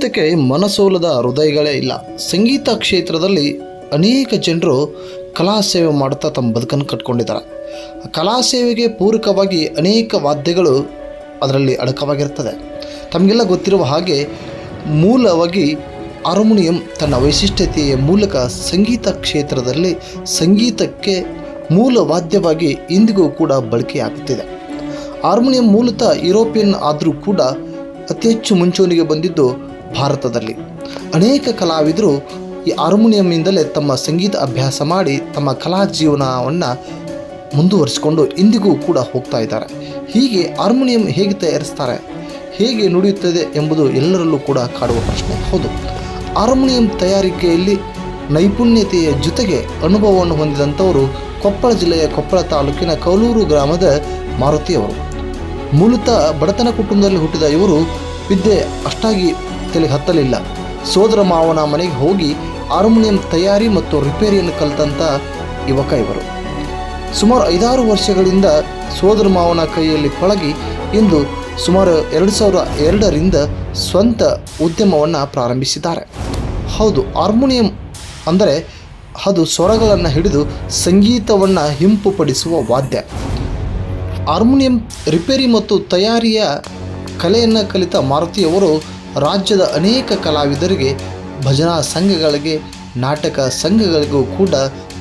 ಸಂಗೀತಕ್ಕೆ ಮನಸೋಲದ ಹೃದಯಗಳೇ ಇಲ್ಲ. ಸಂಗೀತ ಕ್ಷೇತ್ರದಲ್ಲಿ ಅನೇಕ ಜನರು ಕಲಾ ಸೇವೆ ಮಾಡುತ್ತಾ ತಮ್ಮ ಬದುಕನ್ನು ಕಟ್ಕೊಂಡಿದ್ದಾರೆ. ಕಲಾ ಸೇವೆಗೆ ಪೂರಕವಾಗಿ ಅನೇಕ ವಾದ್ಯಗಳು ಅದರಲ್ಲಿ ಅಡಕವಾಗಿರ್ತದೆ. ತಮಗೆಲ್ಲ ಗೊತ್ತಿರುವ ಹಾಗೆ ಮೂಲವಾಗಿ ಹಾರ್ಮೋನಿಯಂ ತನ್ನ ವೈಶಿಷ್ಟ್ಯತೆಯ ಮೂಲಕ ಸಂಗೀತ ಕ್ಷೇತ್ರದಲ್ಲಿ ಸಂಗೀತಕ್ಕೆ ಮೂಲ ವಾದ್ಯವಾಗಿ ಇಂದಿಗೂ ಕೂಡ ಬಳಕೆಯಾಗುತ್ತಿದೆ. ಹಾರ್ಮೋನಿಯಂ ಮೂಲತಃ ಯುರೋಪಿಯನ್ ಆದರೂ ಕೂಡ ಅತಿ ಹೆಚ್ಚು ಮುಂಚೂಣಿಗೆ ಬಂದಿದ್ದು ಭಾರತದಲ್ಲಿ. ಅನೇಕ ಕಲಾವಿದರು ಈ ಹಾರ್ಮೋನಿಯಂನಿಂದಲೇ ತಮ್ಮ ಸಂಗೀತ ಅಭ್ಯಾಸ ಮಾಡಿ ತಮ್ಮ ಕಲಾ ಜೀವನವನ್ನು ಮುಂದುವರಿಸಿಕೊಂಡು ಇಂದಿಗೂ ಕೂಡ ಹೋಗ್ತಾ ಇದ್ದಾರೆ. ಹೀಗೆ ಹಾರ್ಮೋನಿಯಂ ಹೇಗೆ ತಯಾರಿಸ್ತಾರೆ, ಹೇಗೆ ನುಡಿಯುತ್ತದೆ ಎಂಬುದು ಎಲ್ಲರಲ್ಲೂ ಕೂಡ ಕಾಡುವ ಪ್ರಶ್ನೆ. ಹೌದು, ಹಾರ್ಮೋನಿಯಂ ತಯಾರಿಕೆಯಲ್ಲಿ ನೈಪುಣ್ಯತೆಯ ಜೊತೆಗೆ ಅನುಭವವನ್ನು ಹೊಂದಿದಂಥವರು ಕೊಪ್ಪಳ ಜಿಲ್ಲೆಯ ಕೊಪ್ಪಳ ತಾಲೂಕಿನ ಕೌಲೂರು ಗ್ರಾಮದ ಮಾರುತಿಯವರು. ಮೂಲತಃ ಬಡತನ ಕುಟುಂಬದಲ್ಲಿ ಹುಟ್ಟಿದ ಇವರು ವಿದ್ಯೆ ಅಷ್ಟಾಗಿ ತಲೆಗೆ ಹತ್ತಲಿಲ್ಲ. ಸೋದರ ಮಾವನ ಮನೆಗೆ ಹೋಗಿ ಹಾರ್ಮೋನಿಯಂ ತಯಾರಿ ಮತ್ತು ರಿಪೇರಿಯನ್ನು ಕಲಿತಂಥ ಯುವಕ ಇವರು. ಸುಮಾರು 5-6 ವರ್ಷಗಳಿಂದ ಸೋದರ ಮಾವನ ಕೈಯಲ್ಲಿ ಪಳಗಿ ಇಂದು ಸುಮಾರು 2002ರಿಂದ ಸ್ವಂತ ಉದ್ಯಮವನ್ನು ಪ್ರಾರಂಭಿಸಿದ್ದಾರೆ. ಹೌದು, ಹಾರ್ಮೋನಿಯಂ ಅಂದರೆ ಅದು ಸ್ವರಗಳನ್ನು ಹಿಡಿದು ಸಂಗೀತವನ್ನು ಹಿಂಪುಪಡಿಸುವ ವಾದ್ಯ. ಹಾರ್ಮೋನಿಯಂ ರಿಪೇರಿ ಮತ್ತು ತಯಾರಿಯ ಕಲೆಯನ್ನು ಕಲಿತ ಮಾರುತಿಯವರು ರಾಜ್ಯದ ಅನೇಕ ಕಲಾವಿದರಿಗೆ, ಭಜನಾ ಸಂಘಗಳಿಗೆ, ನಾಟಕ ಸಂಘಗಳಿಗೂ ಕೂಡ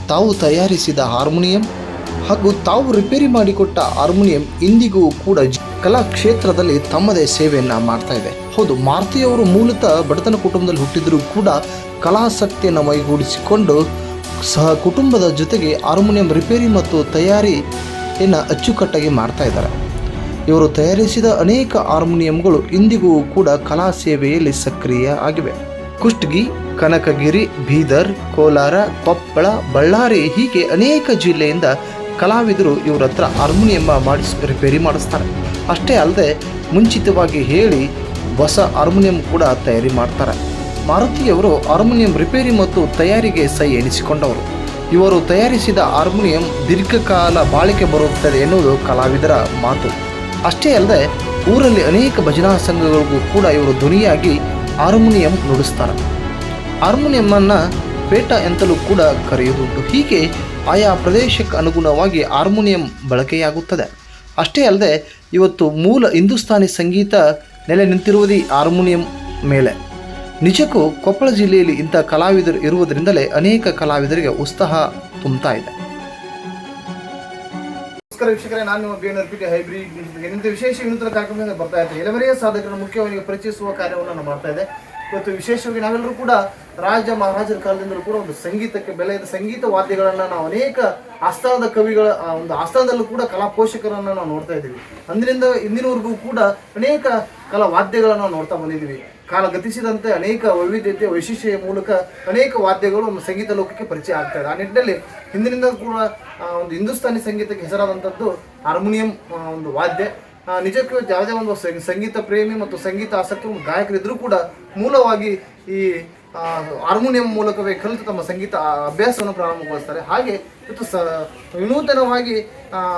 ತಾವು ತಯಾರಿಸಿದ ಹಾರ್ಮೋನಿಯಂ ಹಾಗೂ ತಾವು ರಿಪೇರಿ ಮಾಡಿಕೊಟ್ಟ ಹಾರ್ಮೋನಿಯಂ ಇಂದಿಗೂ ಕೂಡ ಕಲಾ ಕ್ಷೇತ್ರದಲ್ಲಿ ತಮ್ಮದೇ ಸೇವೆಯನ್ನು ಮಾಡ್ತಾ ಇದೆ. ಹೌದು, ಮಾರುತಿಯವರು ಮೂಲತಃ ಬಡತನ ಕುಟುಂಬದಲ್ಲಿ ಹುಟ್ಟಿದರೂ ಕೂಡ ಕಲಾಸಕ್ತಿಯನ್ನು ಮೈಗೂಡಿಸಿಕೊಂಡು ಸಹ ಕುಟುಂಬದ ಜೊತೆಗೆ ಹಾರ್ಮೋನಿಯಂ ರಿಪೇರಿ ಮತ್ತು ತಯಾರಿಯನ್ನು ಅಚ್ಚುಕಟ್ಟಾಗಿ ಮಾಡ್ತಾ ಇದ್ದಾರೆ. ಇವರು ತಯಾರಿಸಿದ ಅನೇಕ ಹಾರ್ಮೋನಿಯಂಗಳು ಇಂದಿಗೂ ಕೂಡ ಕಲಾ ಸೇವೆಯಲ್ಲಿ ಸಕ್ರಿಯ ಆಗಿವೆ. ಕುಷ್ಟಗಿ, ಕನಕಗಿರಿ, ಬೀದರ್, ಕೋಲಾರ, ಕೊಪ್ಪಳ, ಬಳ್ಳಾರಿ ಹೀಗೆ ಅನೇಕ ಜಿಲ್ಲೆಯಿಂದ ಕಲಾವಿದರು ಇವರ ಹತ್ರ ಹಾರ್ಮೋನಿಯಂ ರಿಪೇರಿ ಮಾಡಿಸ್ತಾರೆ. ಅಷ್ಟೇ ಅಲ್ಲದೆ ಮುಂಚಿತವಾಗಿ ಹೇಳಿ ಹೊಸ ಹಾರ್ಮೋನಿಯಂ ಕೂಡ ತಯಾರಿ ಮಾಡ್ತಾರೆ. ಮಾರುತಿಯವರು ಹಾರ್ಮೋನಿಯಂ ರಿಪೇರಿ ಮತ್ತು ತಯಾರಿಗೆ ಸೈ ಎನಿಸಿಕೊಂಡವರು. ಇವರು ತಯಾರಿಸಿದ ಹಾರ್ಮೋನಿಯಂ ದೀರ್ಘಕಾಲ ಬಾಳಿಕೆ ಬರುತ್ತದೆ ಎನ್ನುವುದು ಕಲಾವಿದರ ಮಾತು. ಅಷ್ಟೇ ಅಲ್ಲದೆ ಊರಲ್ಲಿ ಅನೇಕ ಭಜನಾ ಸಂಘಗಳಿಗೂ ಕೂಡ ಇವರು ಧ್ವನಿಯಾಗಿ ಹಾರ್ಮೋನಿಯಂ ನುಡಿಸ್ತಾರೆ. ಹಾರ್ಮೋನಿಯಂನ್ನು ಪೇಟ ಎಂತಲೂ ಕೂಡ ಕರೆಯುವುದುಂಟು. ಹೀಗೆ ಆಯಾ ಪ್ರದೇಶಕ್ಕೆ ಅನುಗುಣವಾಗಿ ಹಾರ್ಮೋನಿಯಂ ಬಳಕೆಯಾಗುತ್ತದೆ. ಅಷ್ಟೇ ಅಲ್ಲದೆ ಇವತ್ತು ಮೂಲ ಹಿಂದೂಸ್ತಾನಿ ಸಂಗೀತ ನೆಲೆ ನಿಂತಿರುವುದೇ ಹಾರ್ಮೋನಿಯಂ ಮೇಲೆ. ನಿಜಕ್ಕೂ ಕೊಪ್ಪಳ ಜಿಲ್ಲೆಯಲ್ಲಿ ಇಂಥ ಕಲಾವಿದರು ಇರುವುದರಿಂದಲೇ ಅನೇಕ ಕಲಾವಿದರಿಗೆ ಉತ್ಸಾಹ ತುಂಬುತ್ತಾ ಇದೆ. ನಮಸ್ಕಾರ ವೀಕ್ಷಕರೇ, ನಾನು ನಿಮ್ಮ BNRPT ಹೈಬ್ರಿಡ್ ಇಂಥ ವಿಶೇಷ ವಿನೂತನ ಕಾರ್ಯಕ್ರಮದಿಂದ ಬರ್ತಾ ಇದ್ದೆ. ಎಲೆಮರೆಯ ಸಾಧಕರನ್ನು ಮುಖ್ಯವಾಗಿ ಪರಿಚಯಿಸುವ ಕಾರ್ಯವನ್ನು ನಾನು ಮಾಡ್ತಾ ಇದ್ದೆ. ಇವತ್ತು ವಿಶೇಷವಾಗಿ ನಾವೆಲ್ಲರೂ ಕೂಡ ರಾಜ ಮಹಾರಾಜರ ಕಾಲದಿಂದಲೂ ಕೂಡ ಒಂದು ಸಂಗೀತಕ್ಕೆ ಬೆಲೆ ಇದೆ. ಸಂಗೀತ ವಾದ್ಯಗಳನ್ನು ನಾವು ಅನೇಕ ಆಸ್ಥಾನದ ಕವಿಗಳ ಒಂದು ಆಸ್ಥಾನದಲ್ಲೂ ಕೂಡ ಕಲಾ ಪೋಷಕರನ್ನು ನಾವು ನೋಡ್ತಾ ಇದ್ದೀವಿ. ಅಂದಿನಿಂದ ಇಂದಿನವರೆಗೂ ಕೂಡ ಅನೇಕ ಕಲಾ ವಾದ್ಯಗಳನ್ನು ನಾವು ನೋಡ್ತಾ ಬಂದಿದ್ದೀವಿ. ಕಾಲ ಗತಿಸಿದಂತೆ ಅನೇಕ ವೈವಿಧ್ಯತೆ ವೈಶಿಷ್ಟ್ಯ ಮೂಲಕ ಅನೇಕ ವಾದ್ಯಗಳು ನಮ್ಮ ಸಂಗೀತ ಲೋಕಕ್ಕೆ ಪರಿಚಯ ಆಗ್ತಾ ಇದೆ. ಆ ನಿಟ್ಟಿನಲ್ಲಿ ಹಿಂದಿನಿಂದ ಕೂಡ ಒಂದು ಹಿಂದೂಸ್ತಾನಿ ಸಂಗೀತಕ್ಕೆ ಹೆಸರಾದಂಥದ್ದು ಹಾರ್ಮೋನಿಯಂ ಒಂದು ವಾದ್ಯ. ನಿಜಕ್ಕೂ ಯಾವುದೇ ಒಂದು ಸಂಗೀತ ಪ್ರೇಮಿ ಮತ್ತು ಸಂಗೀತ ಆಸಕ್ತಿ ಒಂದು ಗಾಯಕರಿದ್ದರೂ ಕೂಡ ಮೂಲವಾಗಿ ಈ ಹಾರ್ಮೋನಿಯಂ ಮೂಲಕವೇ ಕಲಿತು ತಮ್ಮ ಸಂಗೀತ ಅಭ್ಯಾಸವನ್ನು ಪ್ರಾರಂಭಗೊಳಿಸ್ತಾರೆ. ಹಾಗೆ ಇವತ್ತು ವಿನೂತನವಾಗಿ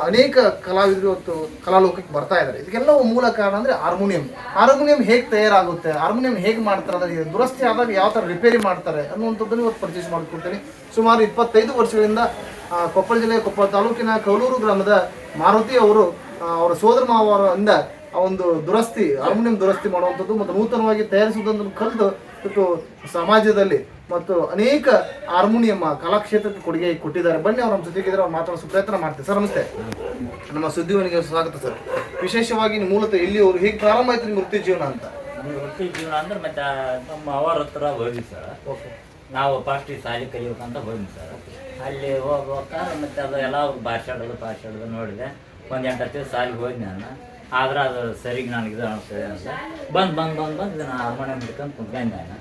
ಅನೇಕ ಕಲಾವಿದರು ಇವತ್ತು ಕಲಾಲೋಕಕ್ಕೆ ಬರ್ತಾ ಇದ್ದಾರೆ. ಇದಕ್ಕೆಲ್ಲವೂ ಮೂಲ ಕಾರಣ ಅಂದರೆ ಹಾರ್ಮೋನಿಯಂ ಹೇಗೆ ತಯಾರಾಗುತ್ತೆ, ಹಾರ್ಮೋನಿಯಂ ಹೇಗೆ ಮಾಡ್ತಾರೆ, ಅಂದರೆ ದುರಸ್ತಿ ಆದಾಗ ಯಾವ ಥರ ರಿಪೇರಿ ಮಾಡ್ತಾರೆ ಅನ್ನುವಂಥದ್ದನ್ನು ಇವತ್ತು ಪರಿಚಯ ಮಾಡಿಕೊಡ್ತೀನಿ. ಸುಮಾರು 25 ವರ್ಷಗಳಿಂದ ಕೊಪ್ಪಳ ಜಿಲ್ಲೆಯ ಕೊಪ್ಪಳ ತಾಲೂಕಿನ ಕೌಲೂರು ಗ್ರಾಮದ ಮಾರುತಿ ಅವರು ಅವರ ಸೋದರ ಮಾವರಿಂದ ಒಂದು ಹಾರ್ಮೋನಿಯಂ ದುರಸ್ತಿ ಮಾಡುವಂಥದ್ದು ಮತ್ತು ನೂತನವಾಗಿ ತಯಾರಿಸುವುದನ್ನು ಕಲಿತು ಇವತ್ತು ಸಮಾಜದಲ್ಲಿ ಮತ್ತು ಅನೇಕ ಹಾರ್ಮೋನಿಯಂ ಕಲಾಕ್ಷೇತ್ರಕ್ಕೆ ಕೊಡುಗೆ ಕೊಟ್ಟಿದ್ದಾರೆ. ಬನ್ನಿ ಅವ್ರ ನಮ್ಮ ಜೊತೆಗಿದ್ರೆ ಅವ್ರು ಮಾತಾಡೋ ಪ್ರಯತ್ನ ಮಾಡ್ತೀವಿ. ಸರ್ ನಮಸ್ತೆ, ನಮ್ಮ ಸುದ್ದಿವನಿಗೆ ಸ್ವಾಗತ ಸರ್. ವಿಶೇಷವಾಗಿ ನೀವು ಮೂಲತಃ ಇಲ್ಲಿಯವರು ಹೇಗೆ ಪ್ರಾರಂಭ ಆಯ್ತು ನಿಮ್ಮ ವೃತ್ತಿ ಜೀವನ ಅಂತ? ನಮ್ಮ ವೃತ್ತಿ ಜೀವನ ಅಂದ್ರೆ ಮತ್ತೆ ನಮ್ಮ ಅವರ ಹತ್ರ ಹೋಗಿ ಸರ್. ಓಕೆ, ನಾವು ಫಸ್ಟ್ ಶಾಲೆ ಕಲಿಬೇಕಂತ ಹೋಗಿ ಸರ್. ಅಲ್ಲಿ ಹೋಗ್ಬೇಕಾದ್ರೆ ಮತ್ತೆ ಅದು ಎಲ್ಲ ಭಾಷಾಡೋದು ನೋಡಿದೆ. ಒಂದು 8 ದಿವಸ ಶಾಲೆಗೆ ಹೋಗಿ ನಾನು. ಆದ್ರೆ ಅದು ಸರಿಗೆ ನನಗೆ ಇದು ಅನಿಸ್ತದೆ ಅಂತ ಬಂದು ಇದನ್ನು ಹಾರ್ಮೋನಿಯಂ ಹಿಡ್ಕೊಂಡು ಕುಂತ್ಕೊಂಡೆ ನಾನು.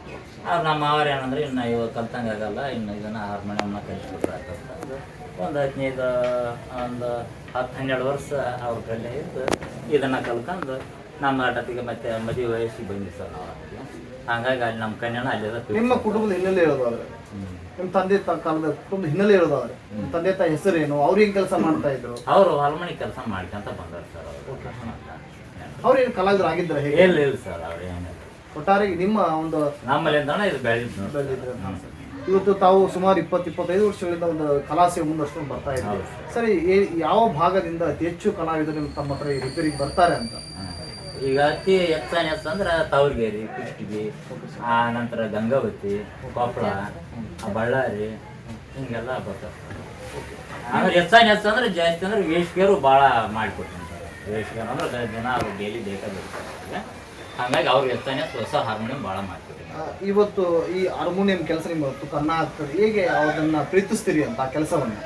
ಆದ್ರೆ ನಮ್ಮ ಮಾವರು ಏನಂದ್ರೆ ಇನ್ನು ಇವಾಗ ಕಲ್ತಂಗೆ ಆಗಲ್ಲ, ಇನ್ನು ಇದನ್ನು ಹಾರ್ಮೋನಿಯಂನ ಕಲಿಸ್ಬಿಟ್ರೆ ಆಗ್ತದೆ. ಒಂದು 10-12 ವರ್ಷ ಅವ್ರ ಕೈಲೇ ಇದ್ದು ಇದನ್ನು ಕಲ್ಕೊಂಡು ನಮ್ಮ ಆಟತಿಗೆ ಮತ್ತೆ ಮದುವೆ ವಯಸ್ಸಿಗೆ ಬಂದ್ವಿ ಸರ್ ನಾವು. ಹಾಗಾಗಿ ಅಲ್ಲಿ ನಮ್ಮ ಕನ್ಯಾನ ಅಲ್ಲಿದೆ. ನಿಮ್ಮ ಕುಟುಂಬದ ಹಿನ್ನೆಲೆ ಹೇಳೋದಾದ್ರೆ, ನಿಮ್ಮ ತಂದೆ ಕಾಲದ ಕುಟುಂಬದ ಹಿನ್ನೆಲೆ ಹೇಳೋದಾದ್ರೆ, ನಿಮ್ಮ ತಂದೆ ತಾಯಿ ಹೆಸರೇನು, ಅವ್ರು ಏನು ಕೆಲಸ ಮಾಡ್ತಾ ಇದ್ರು? ಅವರು ಹಾರ್ಮೋನಿ ಕೆಲಸ ಮಾಡ್ಕೊಂತ ಬಂದಾರೆ ಸರ್. ಅವ್ರು ಏನು ಕಲಾವಿದರು ಆಗಿದ್ದಾರೆ? ಇಲ್ಲ ಸರ್, ಅವ್ರು ಏನಿಲ್ಲ. ಒಟ್ಟಾರೆ ನಿಮ್ಮ ಒಂದು ನಮ್ಮಲ್ಲಿಂದ ಇದು ಬೆಳೆದಿದ್ದು ಬೆಳೆದಿದ್ರೆ ಇವತ್ತು ತಾವು ಸುಮಾರು 20-25 ವರ್ಷಗಳಿಂದ ಒಂದು ಕಲಾ ಸೇವೆ ಮುಂದುವರ್ಸ್ಕೊಂಡು ಬರ್ತಾ ಇದ್ದೀವಿ. ಸರಿ, ಯಾವ ಭಾಗದಿಂದ ಅತಿ ಹೆಚ್ಚು ಕಲಾವಿದರು ನಿಮ್ಮ ತಮ್ಮ ಹತ್ರ ಈ ರಿಪೇರಿಗೆ ಬರ್ತಾರೆ ಅಂತ? ಈಗ ಅತಿ ಹೆಚ್ಚು ಅಂದ್ರೆ ತಾವರ್ಗೇರಿ, ಕುಷ್ಟಗಿ, ಆ ನಂತರ ಗಂಗಾವತಿ, ಕೊಪ್ಪಳ, ಬಳ್ಳಾರಿ ಹಿಂಗೆಲ್ಲ ಬರ್ತಾರೆ. ಅಂದ್ರೆ ಹೆಚ್ಚು ಅಂದ್ರೆ ಜಾಸ್ತಿ ಅಂದ್ರೆ ವೇಶ್ಗೆರು ಭಾಳ ಮಾಡಿಕೊಟ್ಟಿರ್ತಾರೆ. ವೇಶ್ಗೆರು ಅಂದ್ರೆ ಜನ ಅವ್ರು ಡೈಲಿ ಬೇಕಾಗಿರ್ತಾರೆ. ಹಾಗಾಗಿ ಅವ್ರು ಹೆಚ್ಚು ಹೊಸ ಹಾರ್ಮೋನಿಯಂ ಭಾಳ ಮಾಡ್ಕೊಟ್ಟಿದ್ದಾರೆ. ಇವತ್ತು ಈ ಹಾರ್ಮೋನಿಯಂ ಕೆಲಸ ನಿಮ್ಮ ಕನ್ನ ಆಗ್ತದೆ, ಹೇಗೆ ಅದನ್ನ ಪ್ರೀತಿಸ್ತೀರಿ ಅಂತ ಆ ಕೆಲಸವನ್ನು?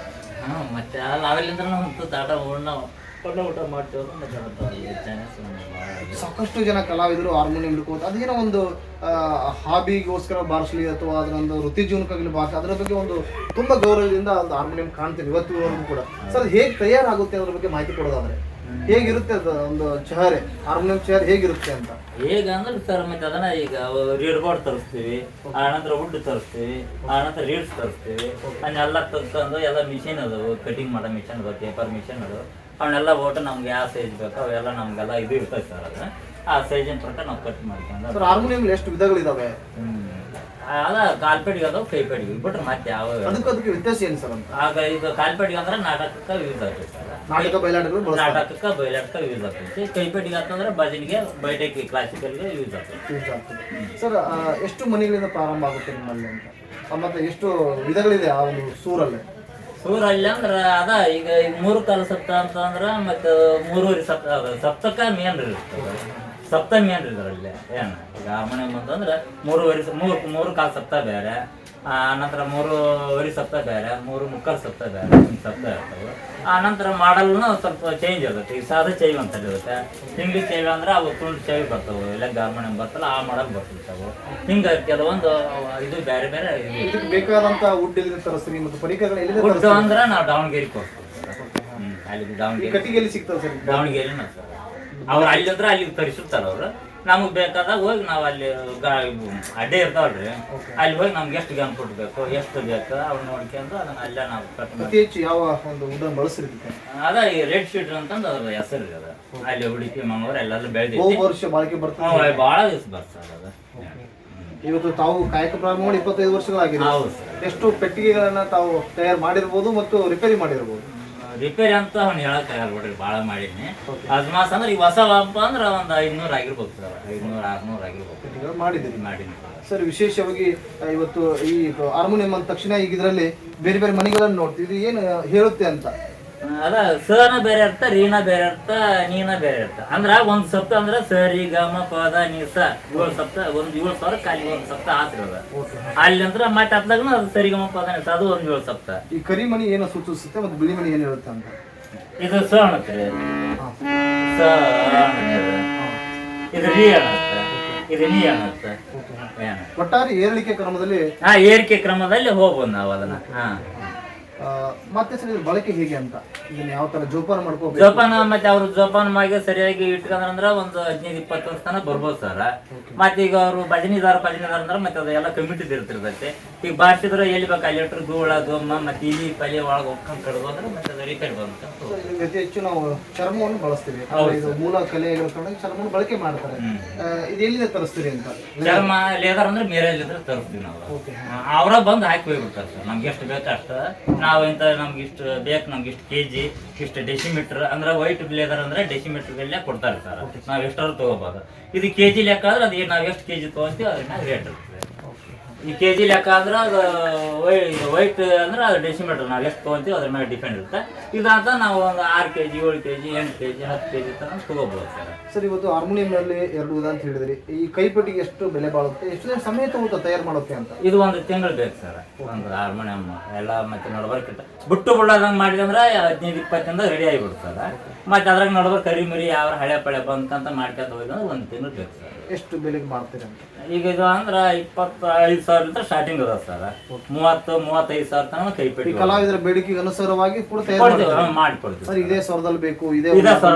ಮತ್ತೆ ಅವೆಲ್ಲಿಂದ ನಾವು ತಾಟ ಊಟ ಮಾಡ್ತೀವಿ. ಸಾಕಷ್ಟು ಜನ ಕಲಾವಿದರು ಹಾರ್ಮೋನಿಯಂ ಹಿಡ್ಕೋದು ಅದೇನೋ ಒಂದು ಹಾಬಿಗೋಸ್ಕರ ಬಾರಿಸಲಿ ಅಥವಾ ಅದನ್ನೊಂದು ವೃತ್ತಿ ಜೀವನಕ್ಕಾಗಲಿ ಬಾರಿಸಲಿ, ಅದರ ಬಗ್ಗೆ ಒಂದು ತುಂಬ ಗೌರವದಿಂದ ಒಂದು ಹಾರ್ಮೋನಿಯಂ ಕಾಣ್ತೀವಿ ಇವತ್ತಿವರೆಗೂ ಕೂಡ. ಸರ್, ಹೇಗೆ ತಯಾರಾಗುತ್ತೆ ಅದ್ರ ಬಗ್ಗೆ ಮಾಹಿತಿ ಕೊಡೋದಾದ್ರೆ ಹೇಗಿರುತ್ತೆ ಅದು ಒಂದು ಚಹರೆ, ಹಾರ್ಮೋನಿಯಂ ಚಹರೆ ಹೇಗಿರುತ್ತೆ ಅಂತ? ಹೇಗೆ ಅಂದ್ರೆ ಸರ್, ಮತ್ತೆ ಅದನ್ನ ಈಗ ರೀಡ್ ಬೋರ್ಡ್ ತರಿಸ್ತೀವಿ, ಆ ನಂತರ ವುಡ್ ತರಿಸ್ತೀವಿ, ಆ ನಂತರ ರೀಡ್ಸ್ ತರಿಸ್ತೀವಿ. ಅದನ್ನೆಲ್ಲ ತಂದು ಎಲ್ಲ ಮಿಷಿನ್ ಅದಾವು, ಕಟಿಂಗ್ ಮಾಡೋ ಮಿಷಿನ್ ಅದಾವ, ಪೇಪರ್ ಮಿಷಿನ್ ಅದಾವ. ಅವನ್ನೆಲ್ಲ ಒಟ್ಟು ನಮ್ಗೆ ಯಾವ ಸೈಜ್ ಬೇಕೋ ಅವೆಲ್ಲ ನಮಗೆಲ್ಲ ಇದು ಇರ್ತದೆ ಸರ್. ಅದು ಆ ಸೈಜಿನ ಪ್ರಕಾರ ನಾವು ಕಟ್ ಮಾಡ್ಕೊಂಡು. ಸರ್, ಹಾರ್ಮೋನಿಯಂ ಎಷ್ಟು ವಿಧಗಳಿದಾವೆ? ಅದ ಕಾಲ್ಪೆಡಿಗೆ ಅದಾವ, ಕೈಪೆಡಿಗೆ ಬಿಟ್ರೆ ಮತ್ತೆ ಯಾವ ಅದಕ್ಕೆ ವ್ಯತ್ಯಾಸ ಏನು ಸರ್ ಅಂತ? ಆಗ ಇದು ಕಾಲ್ಪೆಡಿಗೆ ಅಂದ್ರೆ ನಾಟಕಕ್ಕೆ ಯೂಸ್ ಆಗ್ತೈತೆ ಸರ್. ನಾಟಕಕ್ಕೆ ಬಯಲಾಟಕ್ಕೆ ಯೂಸ್ ಆಗ್ತೈತಿ. ಕೈಪೆಡಿಗೆ ಅಂತಂದ್ರೆ ಭಜನೆಗೆ, ಬೈಟಕ್ಕೆ, ಕ್ಲಾಸಿಕಲ್ಗೆ ಯೂಸ್ ಆಗ್ತೈತಿ. ಸರ್, ಎಷ್ಟು ಮನೆಗಳಿಂದ ಪ್ರಾರಂಭ ಆಗುತ್ತೆ ನಿಮ್ಮಲ್ಲಿ ಅಂತ? ಮತ್ತೆ ಎಷ್ಟು ವಿಧಗಳಿದೆ ಆ ಒಂದು ಸೂರಲ್ಲಿ? ಸೂರಲ್ಲಿ ಅಂದ್ರೆ ಅದ ಈಗ 3 ಕಾಲ ಸಪ್ತ ಅಂತ ಅಂದ್ರೆ ಮತ್ತೆ 3 ಸಪ್ತ ಅದ. ಸಪ್ತಕ ಮೇನ್ ಇರ್ತದೆ, ಸಪ್ತಮಿ ಏನ್ರಿ ಇದರಲ್ಲಿ ಏನು ಈಗ ಹಾರ್ಮೋನಿಯಂ ಅಂತಂದ್ರೆ 3 ಕಾಲ ಸಪ್ತ ಬೇರೆ, ನಂತರ 3 ಸಪ್ತ ಬೇರೆ, 3 ಮುಕ್ಕಾಲು ಸಪ್ತ ಬೇರೆ, ಸಪ್ತ ಇರ್ತವೆ. ಆ ನಂತರ ಮಾಡಲ್ನು ಸ್ವಲ್ಪ ಚೇಂಜ್ ಇರುತ್ತೆ. ಈಗ ಸಾದ ಚೈವ್ ಅಂತ ಇರುತ್ತೆ, ಇಂಗ್ಲೀಷ್ ಚೈವ್ ಅಂದ್ರೆ ಅವು ತುಂಡು ಚೈವ್ ಬರ್ತವೆ, ಇಲ್ಲ ಹಾರ್ಮೋನಿಯಂ ಬರ್ತಲ್ಲ ಆ ಮಾಡಲ್ ಬರ್ತಿರ್ತವೆ. ಹಿಂಗೆ ಕೆಲವೊಂದು ಇದು ಬೇರೆ ಬೇರೆ ಇದಕ್ಕೆ ಬೇಕಾದಂತ ವುಡ್ ಎಲ್ಲಿ ತರಿಸ್ತೀರಿ ಮತ್ತು ಪರಿಕರಗಳು ಎಲ್ಲಿ ವುಡ್ ಅಂದ್ರೆ ನಾವು ದಾವಣಗೆರೆ ಕೊಡ್ತೀವಿ. ಅಲ್ಲಿ ದಾವಣಗೆರೆ ಕಟ್ಟಿಗೆಯಲ್ಲಿ ಸಿಗ್ತದೆ ಸರ್? ದಾವಣಗೆರೆನ ಸರ್. ಅವ್ರು ಅಲ್ಲಿ ಅಂದ್ರೆ ಅಲ್ಲಿ ತರಿಸಿರ್ತಾರೆ ಅವರು. ನಮಗೆ ಬೇಕಾದಾಗ ಹೋಗಿ ನಾವು ಅಲ್ಲಿ ಅಡ್ಡೆ ಇರ್ತಾವಲ್ರಿ, ಅಲ್ಲಿ ಹೋಗಿ ನಮ್ಗೆ ಎಷ್ಟು ಗನ್ ಕೊಡ್ಬೇಕು, ಎಷ್ಟು ಬೇಕು ಅವ್ರು ನೋಡ್ಕೊಂಡು ಅದನ್ನ ಅಲ್ಲೇ ನಾವು ಕಟ್ ಮಾಡಿ. ಅತಿ ಹೆಚ್ಚು ಯಾವ ಒಂದು ವುಡ್ ಬಳಸಿರ್ತೀವಿ? ಅದ ಈ ರೆಡ್ ಶೀಟ್ ಅಂತಂದು ಅದ್ರ ಹೆಸರು ಅದ. ಅಲ್ಲಿ ಉಡುಪಿ, ಮಂಗಳೂರು ಎಲ್ಲರೂ ಬೆಳೆದಿದೆ. ವರ್ಷ ಬಾಳಿಕೆ ಬರ್ತದೆ, ಭಾಳ ದಿವಸ ಬರ್ತದೆ ಅದು. ಇವತ್ತು ತಾವು ಕಾಯಕ ಪ್ರಾರಂಭ ಮಾಡಿ 25 ವರ್ಷಗಳಾಗಿದೆ. ಎಷ್ಟು ಪೆಟ್ಟಿಗೆಗಳನ್ನ ತಾವು ತಯಾರು ಮಾಡಿರ್ಬೋದು ಮತ್ತು ರಿಪೇರಿ ಮಾಡಿರ್ಬೋದು? ರಿಪೇರಿ ಅಂತ ಅವ್ನು ಹೇಳಕ್ ಬಿಡ್ರಿ, ಭಾಳ ಮಾಡಿದ್ನಿ. ಅಜ್ಮಾಸ್ ಅಂದ್ರೆ ಈಗ ಹೊಸ ಹಬ್ಬ ಅಂದ್ರೆ ಒಂದು 500 ಆಗಿರ್ಬೇಕು ಸರ್, 500-600 ಆಗಿರ್ಬೇಕು ಮಾಡಿದ್ನಿ. ಸರ್, ವಿಶೇಷವಾಗಿ ಇವತ್ತು ಈ ಹಾರ್ಮೋನಿಯಂ ಅಂದ ತಕ್ಷಣ ಈಗ ಇದರಲ್ಲಿ ಬೇರೆ ಬೇರೆ ಮನೆಗಳನ್ನು ನೋಡ್ತೀವಿ, ಇದು ಏನು ಹೇಳುತ್ತೆ ಅಂತ? ಅದ ಸನ ಬೇರೆ ಅರ್ಥ, ರೀನ ಬೇರೆ ಅರ್ಥ, ನೀನ ಬೇರೆ ಅರ್ಥ. ಅಂದ್ರ ಒಂದ್ ಸಪ್ತ ಅಂದ್ರೆ ಸರಿ ಗಮ ಪದ ನೀಸ 7 ಸಪ್ತ, ಒಂದು 7,000 ಖಾಲಿ ಒಂದು ಸಪ್ತ ಆತಿರದ. ಅಲ್ಲಿ ಅಂದ್ರೆ ಮತ್ತೆ ಹತ್ಲಾಗನ ಅದು ಸರಿ ಗಮ ಪದ ನೀಸ, ಅದು ಒಂದು 7 ಸಪ್ತ. ಈ ಕರಿಮಣಿ ಏನೋ ಸೂಚಿಸುತ್ತೆ ಮತ್ತು ಬಿಳಿ ಮಣಿ ಏನ್ ಹೇಳುತ್ತೆ ಅಂತ? ಇದು ಸ ಅನ್ನತ್ರಿ, ಸ ಅನ್ನತ್ತೆ, ಇದು ರೀ ಅನ್ನತ್ತೆ, ಇದು ನೀ ಅನ್ನತ್ತೆ. ಒಟ್ಟಾರೆ ಏರಿಳಿಕೆ ಕ್ರಮದಲ್ಲಿ ಏರಿಕೆ ಕ್ರಮದಲ್ಲಿ ಹೋಗ್ಬೋದು ನಾವು ಅದನ್ನ. ಮತ್ತೆ ಸರ್, ಬಳಕೆ ಹೇಗೆ ಅಂತ ಇದನ್ನ ಯಾವ ತರ ಜೋಪಾನ ಮಾಡ್ಕೋಬೇಕು? ಜೋಪಾನ ಮತ್ತೆ ಅವ್ರು ಜೋಪಾನ ಮಾಡಿ ಸರಿಯಾಗಿ ಇಟ್ಕೊಂಡ್ರ ಒಂದು 15-20 ವರ್ಷ ತನಕ ಬರ್ಬೋದು ಸರ್. ಮತ್ತೆ ಈಗ ಅವರು ಭಜನಿದಾರ ಅಂದ್ರೆ ಮತ್ತೆ ಅದೆಲ್ಲ ಕಮಿಟಿದ್ ಇರ್ತಿರ್ತೈತೆ. ಈಗ ಬಾರಿಸಿದ್ರೆ ಎಲ್ಲಿ ಬೇಕು ಅಲ್ಲಿ ಇಟ್ಟರು ಧೂಳ ಧೂಮ ಮತ್ತೆ ಇಲಿ ಪಲಿ ಒಳಗೆ ಹೋಗ್ಕೊಂಡು ಕಡ್ದು ಅಂದ್ರೆ ಮತ್ತೆ ಅದು ರಿಪೇರಿ ಬಂತ. ಅತಿ ಹೆಚ್ಚು ನಾವು ಚರ್ಮವನ್ನು ಬಳಸ್ತೀವಿ, ಇದು ಮೂಲ ಕಲೆ ಚರ್ಮವನ್ನು ಬಳಕೆ ಮಾಡ್ತಾರೆ. ಇದು ಎಲ್ಲಿಂದ ತರಿಸ್ತೀರಿ ಅಂತ? ಚರ್ಮ ಲೇದರ್ ಅಂದ್ರೆ ಮೇರೆಲ್ಲಿದ್ರೆ ತರಿಸ್ತೀವಿ ನಾವು. ಅವ್ರ ಬಂದು ಹಾಕಿ ಹೋಗ್ಬಿಡ್ತಾರೆ ಸರ್, ನಮ್ಗೆ ಎಷ್ಟು ಬೇಕು ಅಷ್ಟು. ನಾವು ಇಂಥ ನಮ್ಗೆ ಇಷ್ಟು ಬೇಕು, ನಮ್ಗೆ ಇಷ್ಟು kg, ಇಷ್ಟು ಡೆಸಿಮೀಟರ್ ಅಂದ್ರೆ ವೈಟ್ ಲೇದರ್ ಅಂದ್ರೆ ಡೆಸಿಮೀಟರ್ ಬೆಲೆ ಕೊಡ್ತಾರೆ ಸರ್. ನಾವು ಎಷ್ಟಾದ್ರು ತಗೋಬಹುದು. ಇದು kg ಲೆಕ್ಕ ಆದ್ರೆ ಅದು ನಾವು ಎಷ್ಟು kg ತಗೋತೀವಿ ಅದ್ರ ರೇಟ್ ಇರ್ತದೆ. ಈ kg ಲೆಕ್ಕ ಅಂದ್ರೆ ಅದು ವೈಟ್ ಅಂದ್ರೆ ಅದು ಡೆಸಿಮೀಟರ್ ನಾವು ಎಷ್ಟು ತಗೋತೀವಿ ಅದ್ರ ಮೇಲೆ ಡಿಪೆಂಡ್ ಇರುತ್ತೆ. ಇದಂತ ನಾವು ಒಂದು 6 kg, 7 kg, 8 kg, 10 kg ತನಕ ತಗೋಬಹುದು ಸರ್. ಸರ್, ಇವತ್ತು ಹಾರ್ಮೋನಿಯಂನಲ್ಲಿ 2 ವಿಧ ಅಂತ ಹೇಳಿದ್ರಿ. ಈ ಕೈಪಟ್ಟಿಗೆ ಎಷ್ಟು ಬೆಲೆ ಬಾಳುತ್ತೆ, ಎಷ್ಟು ದಿನ ಸಮಯ ತಗೋತ ತಯಾರು ಮಾಡೋಕೆ ಅಂತ? ಇದು 1 ತಿಂಗಳು ಬೇಕು ಸರ್. ಒಂದು ಹಾರ್ಮೋನಿಯಂ ಎಲ್ಲ ಮತ್ತೆ ನಡಬರ್ಕಿಟ್ಟ ಬಿಟ್ಟು ಬಿಡೋದಂಗೆ ಮಾಡಿದಂದ್ರೆ 15-20 ದಿನದಾಗ ರೆಡಿ ಆಗಿಬಿಡ್ತಾರೆ. ಮತ್ತೆ ಅದ್ರಾಗ ನಡಬರ್ ಕರಿ ಮರಿ ಯಾವ ಹಳೆ ಪಳೆ ಬಂತಂತ ಮಾಡ್ಕೊಂತ ಹೋಗಿದ್ರೆ 1 ತಿಂಗಳು ಬೇಕು ಸರ್. ಎಷ್ಟು ಬೆಲೆಗೆ ಮಾಡ್ತೀರಿ ಅಂತ? ಈಗ ಇದು ಅಂದ್ರೆ 25,000 ಸ್ಟಾರ್ಟಿಂಗ್ ಅದ ಸರ್. 30-35,000 ತನಕ ಕೈಪೆಟ್ಟಿ. ಕಲಾವಿದರ ಬೇಡಿಕೆಗೆ ಅನುಸಾರವಾಗಿ ಕೂಡ ಮಾಡಿಕೊಡ್ತೀವಿ. ಇದೇ ಸ್ವರದಲ್ಲಿ ಬೇಕು, ಇದೇ ಸ್ವರ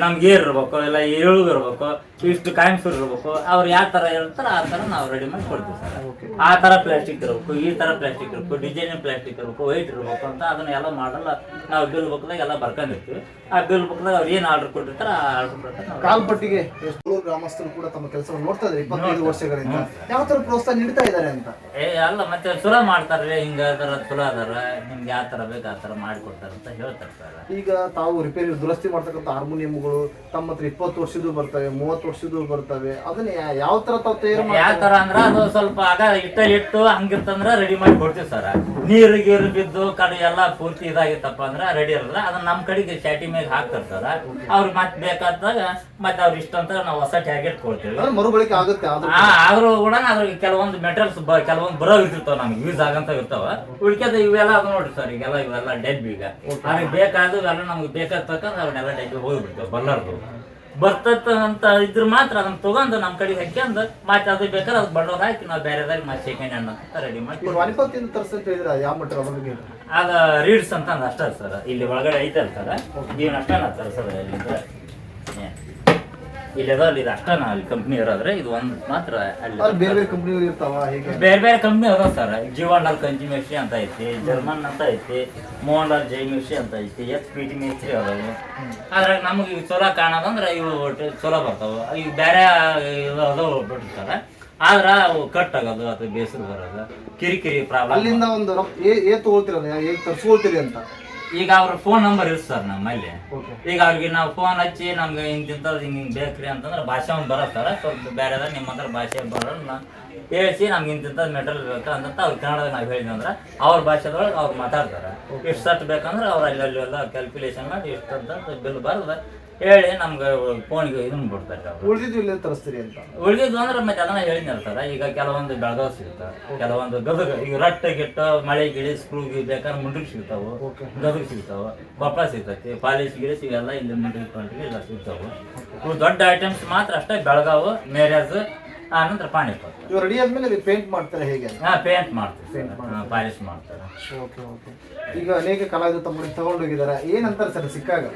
ನಮ್ಗೆ ಏರ್ ಇರ್ಬೇಕು, ಇಲ್ಲ 7 ಇರ್ಬೇಕು, ಇಷ್ಟು ಕಾಯಿನ್ಸೂರು ಇರ್ಬೇಕು, ಅವ್ರು ಯಾವ ಥರ ಹೇಳ್ತಾರೆ ಆ ಥರ ನಾವು ರೆಡಿ ಮಾಡಿ ಕೊಡ್ತೀವಿ ಸರ್. ಆ ಥರ ಪ್ಲಾಸ್ಟಿಕ್ ಇರಬೇಕು, ಈ ಥರ ಪ್ಲಾಸ್ಟಿಕ್ ಇರಬೇಕು, ಡಿಸೈನ್ ಪ್ಲಾಸ್ಟಿಕ್ ಇರಬೇಕು, ವೈಟ್ ಇರಬೇಕು ಅಂತ ಅದನ್ನೆಲ್ಲ ಮಾಡಲ್ಲ ನಾವು ಬಿಲ್ ಬುಕ್ದಾಗ ಎಲ್ಲ ಬರ್ಕೊಂಡಿರ್ತೀವಿ. ಆ ಬಿಲ್ ಬುಕ್ದಾಗ ಅವ್ರು ಏನು ಆರ್ಡರ್ ಕೊಟ್ಟಿರ್ತಾರೆ ಆ ಆರ್ಡರ್ ಪ್ರಕಾರ ನಾವು ಕಾಲ್ಪಟ್ಟಿಗೆ ಎಷ್ಟು ಗ್ರಾಮಸ್ಥರು ಕೂಡ ತಮ್ಮ ಕೆಲಸವನ್ನು ನೋಡ್ತಾ ಇದ್ದಾರೆ 25 ವರ್ಷಗಳಿಂದ. ಯಾವ ತರ ಪ್ರೋತ್ಸಾಹ ನೀಡ್ತಾ ಇದ್ದಾರೆ ಅಂತ? ಅಲ್ಲ ಮತ್ತೆ ಚಲೋ ಮಾಡ್ತಾರೆ, ಹಿಂಗ ಅದರ ಚಲೋ ಅದಾರ, ನಿಮ್ಗೆ ಯಾವ ಥರ ಬೇಕು ಆ ಥರ ಮಾಡಿಕೊಡ್ತಾರೆ ಅಂತ ಹೇಳ್ತಾರೆ ಸರ್. ಈಗ ತಾವು ರಿಪೇರಿ ದುರಸ್ತಿ ಮಾಡ್ತಕ್ಕಂಥ ಹಾರ್ಮೋನಿಯಂಗಳು ತಮ್ಮ ಹತ್ರ 20 ವರ್ಷದ್ದು ಬರ್ತವೆ, 30 ವರ್ಷದ್ದು ಬರ್ತವೆ. ಅದನ್ನ ಯಾವ ತರ ತಾವು ತಯಾರು ಯಾವ ತರ ಅಂದ್ರ ಅದು ಸ್ವಲ್ಪ ಆಗ ಇಟ್ಟು ಹಂಗಿರ್ತಂದ್ರ ರೆಡಿ ಮಾಡಿ ಕೊಡ್ತೀವಿ ಸರ್. ನೀರು ಗೀರು ಬಿದ್ದು ಕಡೆ ಎಲ್ಲ ಪೂರ್ತಿ ಇದಾಗಿತ್ತಪ್ಪ ಅಂದ್ರ ರೆಡಿ ಇರಲ್ಲ, ಅದನ್ನ ನಮ್ ಕಡೆಗೆ ಶಾಟಿ ಮೇಲೆ ಹಾಕ್ತಾರೆ ಸರ್. ಅವ್ರಿಗೆ ಮತ್ತೆ ಬೇಕಾದಾಗ ಮತ್ತೆ ಅವ್ರ ಇಷ್ಟ ಅಂತ ನಾವು ಹೊಸ ಟ್ಯಾಗೆಟ್ ಕೊಡ್ತೀವಿ. ಮರುಬಳಕೆ ಆಗುತ್ತೆ. ಆದ್ರೂ ಕೂಡ ಅದ್ರಿಗೆ ಕೆಲವೊಂದು ಮೆಟೀರಿಯಲ್ಸ್ ಕೆಲವೊಂದು ಬರೋ ಇರ್ತಾವ, ನಮ್ಗೆ ಯೂಸ್ ಆಗಂತ ಇರ್ತಾವ. ಉಳ್ಕೆದ ಇವೆಲ್ಲ ಅದು ನೋಡ್ರಿ ಸರ್, ಈಗೆಲ್ಲ ಇವೆಲ್ಲ ಡೆಡ್ ಈಗ ಅವ್ರಿಗೆ ಬೇಕಾದವು ಎಲ್ಲ ನಮ್ಗೆ ಬೇಕಾಗ್ತಕ್ಕಂದ್ರೆ ಅವನ್ನೆಲ್ಲ ಡೆಡ್ ಹೋಗ್ಬಿಡ್ತಾವ. ಬಲ್ಲಾರ್ದು ಬರ್ತದ ಅಂತ ಇದ್ರ ಮಾತ್ರ ಅದನ್ನ ತಗೊಂಡು ನಮ್ಮ ಕಡೆಗೆ ಹಾಕ್ಯಂದು ಮತ್ತೆ ಅದು ಬೇಕಾದ್ರೆ ಅದು ಬಡವ್ರು ಹಾಕಿ ನಾವು ಬೇರೆದಾಗ ಮತ್ತೆ ಸೆಕೆಂಡ್ ಹ್ಯಾಂಡ್ ಅಂತ ರೆಡಿ ಮಾಡಿ ವಾಣಿಪತಿಯಿಂದ ತರಿಸ್ತಂತ ಹೇಳಿದ್ರೆ ಯಾವ ಮಟ್ಟ ಅದ ರೀಡ್ಸ್ ಅಂತ ಅಷ್ಟೇ ಸರ್. ಇಲ್ಲಿ ಒಳಗಡೆ ಐತಲ್ಲ ಸರ್, ಇವನ್ ಅಷ್ಟೇ ನಾ ತರಿಸೋದು ಇಲ್ಲಿಂದ ಇಲ್ಲಿ ಅದಾವಲ್ಲ, ಇದು ಅಷ್ಟೇ ನಾ ಅಲ್ಲಿ ಕಂಪ್ನಿ ಇರೋದ್ರೆ ಇದು ಒಂದು ಮಾತ್ರ. ಅಲ್ಲಿ ಬೇರೆ ಬೇರೆ ಕಂಪ್ನಿಗಳು ಇರ್ತಾವ, ಹೇಗೆ ಬೇರೆ ಬೇರೆ ಕಂಪ್ನಿ ಅದಾವ ಸರ್. ಜಿವಾಂಡಲ್ ಕಂಜಿಮೆಕ್ಸಿ ಅಂತ ಐತಿ, ಜರ್ಮನ್ ಅಂತ ಐತಿ, ಮೋಂಡಲ್ ಜೈಮಿಕ್ಸಿ ಅಂತ ಐತಿ, XPT ಮೇಸ್ತ್ರಿ ಅದಾವು. ಅದ್ರಾಗ ನಮಗೆ ಇವು ಚಲೋ ಕಾಣೋದಂದ್ರೆ ಇವು ಚಲೋ ಬರ್ತಾವ. ಇವು ಬೇರೆ ಅದಾವ ಬಿಟ್ಟಿರ್ತಾರೆ, ಆದ್ರೆ ಅವು ಕಟ್ ಆಗೋದು ಅಥವಾ ಬೇಸರ ಬರೋದು, ಕಿರಿಕಿರಿ ಪ್ರಾಬ್ಲಮ್. ಅಲ್ಲಿಂದ ಒಂದು ತಗೊಳ್ತೀರ ಹೇಗೆ ತರಿಸ್ಕೊಳ್ತೀರಿ ಅಂತ. ಈಗ ಅವ್ರ ಫೋನ್ ನಂಬರ್ ಇರುತ್ತೆ ಸರ್ ನಮ್ಮಲ್ಲಿ. ಈಗ ಅವ್ರಿಗೆ ನಾವು ಫೋನ್ ಹಚ್ಚಿ ನಮ್ಗೆ ಇಂತಿಂಥದ್ದು ಹಿಂಗೆ ಬೇಕ್ರಿ ಅಂತಂದ್ರೆ ಭಾಷೆ ಒಂದು ಬರತ್ತಾರ, ಸ್ವಲ್ಪ ಬೇರೆದ ನಿಮ್ಮ ಹತ್ರ ಭಾಷೆ ಬರೋಣ ಹೇಳಿಸಿ ನಮ್ಗೆ ಇಂತಿಂಥದ್ದು ಮೆಟೀರಿಯಲ್ ಬೇಕು ಅಂತ ಅವ್ರು ಕನ್ನಡದಾಗ ನಾವು ಹೇಳಿದ್ವಿ ಅಂದ್ರೆ ಅವ್ರ ಭಾಷೆದೊಳಗೆ ಅವ್ರು ಮಾತಾಡ್ತಾರೆ. ಇಷ್ಟು ಸಟ್ ಬೇಕಂದ್ರೆ ಅವ್ರು ಅಲ್ಲೆಲ್ಲ ಕ್ಯಾಲ್ಕುಲೇಷನ್ ಮಾಡಿ ಇಷ್ಟಂತ ಬಿಲ್ ಬರೋದು ಹೇಳಿ ನಮ್ಗೆ ಫೋನ್ಗೆ ಇದನ್ನು ಬಿಡ್ತಾರೆ. ಉಳಿದಿದ್ದು ಇಲ್ಲಿ ತರಿಸ್ತೀರಿ ಅಂತ. ಉಳಿದಿದ್ದು ಅಂದ್ರೆ ಮತ್ತೆ ಅದನ್ನ ಹೇಳಿದ್ನಲ್ಲ ಸರ್, ಈಗ ಕೆಲವೊಂದು ಬೆಳಗಾವ್ ಸಿಗ್ತಾವೆ, ಕೆಲವೊಂದು ಗದಗ, ಈಗ ರಟ್ಟು ಗಿಟ್ಟು ಮಳೆ ಗಿಳಿ ಸ್ಕ್ರೂಗೆ ಬೇಕಾದ್ರೆ ಮುಂಡ್ರಿಗೆ ಸಿಗ್ತಾವೆ, ಗದಗ ಸಿಗ್ತಾವೆ, ಕೊಪ್ಪಳ ಸಿಗ್ತೈತಿ, ಪಾಲಿಶ್ ಗಿಳಿಸ್ ಇವೆಲ್ಲ ಇಲ್ಲಿ ಮುಂಡ್ರಿಗೆ ಕೊಂಡ್ರಿಗೆ ಎಲ್ಲ ಸಿಗ್ತಾವೆ. ಇವು ದೊಡ್ಡ ಐಟಮ್ಸ್ ಮಾತ್ರ ಅಷ್ಟೇ ಬೆಳಗಾವು, ಮೇರ್ಯಾಜ್, ಆನಂತರ ಪಾಣಿಪತ್. ಇವು ರೆಡಿ ಆದ್ಮೇಲೆ ಪೇಂಟ್ ಮಾಡ್ತಾರೆ ಹೇಗೆ? ಪೇಂಟ್ ಮಾಡ್ತೀವಿ, ಪಾಲಿಶ್ ಮಾಡ್ತಾರೆ. Okay okay. ಈಗ ಅನೇಕ ಕಲಾವಿದರು ತಮ್ಮ ತಗೊಂಡೋಗಿದ್ದಾರೆ, ಏನಂತಾರೆ ಸರ್ ಸಿಕ್ಕಾಗ?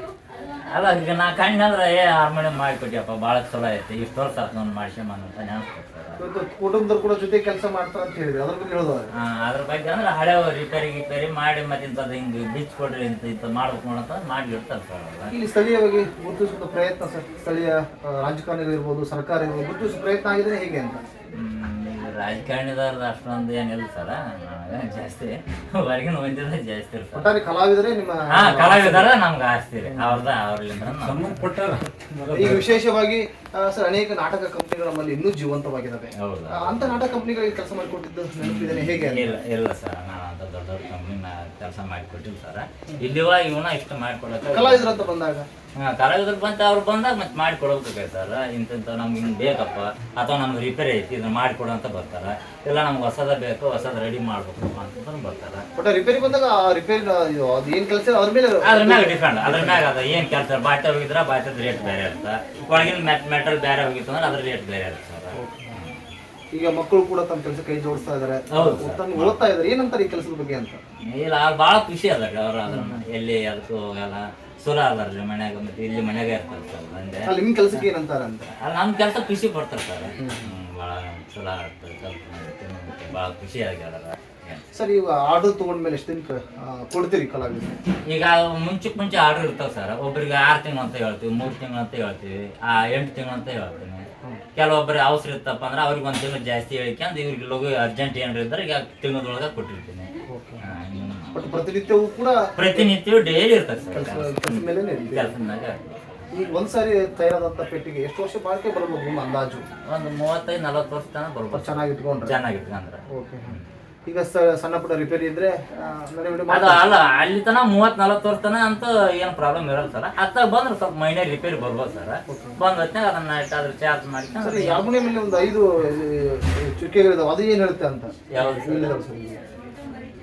ಅಲ್ಲ ಈಗ ನಾ ಕಂಡ್ರೆ ಹಾರ್ಮೋನಿಯಂ ಮಾಡಿಕೊಟ್ಟಿಯಪ್ಪ ಭಾಳ ಚಲೋ ಐತಿ, ಇಷ್ಟು ವರ್ಷ ಆತು ನಾನು ಮಾಡ್ಸ್ಯಂಬಂದು ಅಂತ ನೆನಸ್ಕೊಡ್ತಾರೆ. ಕುಟುಂಬದವ್ರು ಕೂಡ ಜೊತೆ ಕೆಲಸ ಮಾಡ್ತಾರೆ ಅಂತ ಹೇಳಿದ್ರೆ ಅದ್ರ ಬಗ್ಗೆ ಹೇಳೋದು. ಅದ್ರ ಬಗ್ಗೆ ಅಂದ್ರೆ ಹಳೆ ರಿಪೇರಿ ಮಾಡಿ ಮತ್ತೆ ಇಂಥದ್ದು ಹಿಂಗೆ ಬಿಚ್ ಕೊಡ್ರಿ ಇಂತ ಮಾಡ್ಬೇಕು ನೋಡಂತ ಮಾಡಿರ್ತಾರೆ ಸರ್. ಇಲ್ಲಿ ಸ್ಥಳೀಯವಾಗಿ ಗುರುತಿಸುವ ಪ್ರಯತ್ನ ಸರ್, ಸ್ಥಳೀಯ ರಾಜಕಾರಣಿಗಳಿರ್ಬೋದು, ಸರ್ಕಾರ ಇರ್ಬೋದು, ಗುರುತಿಸುವ ಪ್ರಯತ್ನ ಆಗಿದೆ ಹೇಗೆ ಅಂತ? ರಾಜಕಾರಣಿದವ್ರದ್ದು ಅಷ್ಟೊಂದು ಏನಿಲ್ಲ ಸರ್, ಜಾಸ್ತಿ ಹೊರಗಿನ ಹೊಂದಿದ್ರೆ ಜಾಸ್ತಿ ಇರ್ತಾರೆ. ಒಟ್ಟಾರೆ ಕಲಾವಿದರೆ ನಿಮ್ಮ ಕಲಾವಿದರ ನಮ್ಗೆ ಆಸ್ತಿ ರೀ ಅವ್ರಲಿಂದ. ಈಗ ವಿಶೇಷವಾಗಿ ಸರ್ ಅನೇಕ ನಾಟಕ ಕಂಪನಿಗಳು ನಮ್ಮಲ್ಲಿ ಇನ್ನೂ ಜೀವಂತವಾಗಿದ್ದಾವೆ. ಅಂತ ನಾಟಕ ಕಂಪನಿಗಳಿಗೆ ಕೆಲಸ ಮಾಡಿಕೊಟ್ಟಿದ್ದು ನೆನಪಿದ್ದೇನೆ ಹೇಗೆ? ಇಲ್ಲ ಸರ್, ನಾನು ಅಂತ ದೊಡ್ಡ ದೊಡ್ಡ ಕಂಪ್ನಿನ ಕೆಲಸ ಮಾಡಿಕೊಟ್ಟಿಲ್ಲ ಸರ್. ಇಲ್ಲಿವ ಇವನ ಇಷ್ಟು ಮಾಡಿಕೊಡಕ್ಕೆ ಕಲಾವಿದರು ಅಂತ ಬಂದಾಗ ಕಲಾವಿದ್ರು ಬಂತ ಅವ್ರು ಬಂದಾಗ ಮತ್ತೆ ಮಾಡಿಕೊಡ್ಬೇಕಾಗೈತೆ ಸರ್. ಇಂಥ ನಮ್ಗೆ ಹಿಂಗೆ ಬೇಕಪ್ಪ ಅಥವಾ ನಮ್ಗೆ ರಿಪೇರಿ ಐತಿ ಇದನ್ನ ಮಾಡಿಕೊಡು ಅಂತ ಬರ್ತಾರೆ. ಇಲ್ಲ ನಮ್ಗೆ ಹೊಸದ ಬೇಕು, ಹೊಸದ ರೆಡಿ ಮಾಡ್ಬೇಕು ಅಂತ ಬರ್ತಾರೆ. ಬಟ್ ರಿಪೇರಿ ಬಂದಾಗ ರಿಪೇರಿ ಅದು ಏನು ಕೆಲಸ ಅದ್ರ ಮೇಲೆ ಡಿಪೆಂಡ್, ಅದ್ರ ಮ್ಯಾಗ ಅದ ಏನು ಕೆಲಸ. ಬಾಟ್ಯ ಹೋಗಿದ್ರೆ ಬಾಟ್ಯದ ರೇಟ್ ಬೇರೆ ಇರುತ್ತೆ, ಒಳಗಿನ ಮೆಟಲ್ ಬೇರೆ ಹೋಗಿತ್ತು ಅಂದ್ರೆ ಅದ್ರ ರೇಟ್ ಬೇರೆ ಇರುತ್ತೆ ಸರ್. ಈಗ ಮಕ್ಕಳು ಕೂಡ ತಮ್ಮ ಕೆಲಸ ಕೈ ಜೋಡಿಸ್ತಾ ಇದಾರೆ, ಓದ್ತಾ ಇದಾರೆ, ಏನಂತಾರೆ ಈ ಕೆಲಸದ ಬಗ್ಗೆ ಅಂತ? ಇಲ್ಲ ಭಾಳ ಖುಷಿ ಅದ ಅವ್ರು ಅದನ್ನ ಎಲ್ಲಿ ಅದಕ್ಕೂ ಎಲ್ಲ ಚಲೋ ಅದಾರ್ರಿ ಮನ್ಯಾಗ, ಮತ್ತೆ ಇಲ್ಲಿ ಮನ್ಯಾಗ ಇರ್ತಾರೆ ಸರ್. ಬಂದೆ ನಿಮ್ಮ ಕೆಲಸಕ್ಕೆ ಏನಂತಾರೆ ಅಂತ? ನಮ್ಮ ಕೆಲಸ ಖುಷಿ ಪಡ್ತಾರೆ ಸರ್, ಭಾಳ ಚಲೋ ಆಗ್ತದೆ, ಭಾಳ ಖುಷಿ ಆಗ್ಯಾರ ಸರ್. ಈಗ ಆರ್ಡರ್ ತಗೊಂಡ್ಮೇಲೆ ಎಷ್ಟು ದಿನಕ್ಕೆ ಕೊಡ್ತೀರಿ ಕಲಾವಿದರು? ಈಗ ಮುಂಚೆ ಆರ್ಡರ್ ಇರ್ತಾವೆ ಸರ್. ಒಬ್ಬರಿಗೆ 6 ತಿಂಗಳು ಅಂತ ಹೇಳ್ತೀವಿ, 3 ತಿಂಗಳು ಅಂತ ಹೇಳ್ತೀವಿ, 8 ತಿಂಗಳು ಅಂತ ಹೇಳ್ತೀನಿ. ಕೆಲವೊಬ್ಬರಿಗೆ ಅವಸರ ಇತ್ತಪ್ಪ ಅಂದ್ರೆ ಅವ್ರಿಗೆ 1 ತಿಂಗಳು ಜಾಸ್ತಿ ಹೇಳಿಕೊಂಡು ಇವ್ರಿಗೆ ಲಗು ಅರ್ಜೆಂಟ್ ಏನಾರು ಇದ್ದಾರೆ ಈಗ ತಿಂಗಳದೊಳಗೆ ಕೊಟ್ಟಿರ್ತೀನಿ. ಪ್ರತಿನಿತ್ಯವೂ ಕೂಡ ಪ್ರತಿನಿತ್ಯವೂ ಡೈಲಿ ಇರ್ತದೆ ಸರ್ ಕೆಲಸ ಮೇಲೆ ಕೆಲಸದಾಗ. ಈಗ ಒಂದ್ಸಾರಿ ತಯಾರಾದಂತ ಪೆಟ್ಟಿಗೆ ಎಷ್ಟು ವರ್ಷ ಬಾಳಿಕೆ ಬರ್ಬೋದು ನಿಮ್ಮ ಅಂದಾಜು? ಒಂದು 35-40 ವರ್ಷ ತನಕ ಬರ್ಬೋದು ಚೆನ್ನಾಗಿಟ್ಕೊಂಡ್ರೆ. ಓಕೆ. ಈಗ ಸಣ್ಣ ಪುಟ್ಟ ರಿಪೇರಿ ಇದ್ರೆ ಅದು ಅಲ್ಲ, ಅಲ್ಲಿ ತನ 30-40 ವರ್ಷ ತನ ಅಂತ ಏನು ಪ್ರಾಬ್ಲಮ್ ಇರಲ್ಲ ಸರ್. ಅತ್ತಾಗ ಬಂದ್ರೆ ಸ್ವಲ್ಪ ಮೈನರ್ ರಿಪೇರಿ ಬರ್ಬೋದು ಸರ್. ಬಂದ ಹೊತ್ತಿನಾಗ ಅದನ್ನ ಅದ್ರ ಚಾರ್ಜ್ ಮಾಡ್ಕೊಂಡು ಸರ್. ಹಾರ್ಮೋನಿಯಂ ಒಂದು 5 ಚುಕ್ಕೆಗಳಿದಾವೆ, ಅದು ಏನು ಹೇಳುತ್ತೆ ಅಂತ? ಯಾವ್ದು?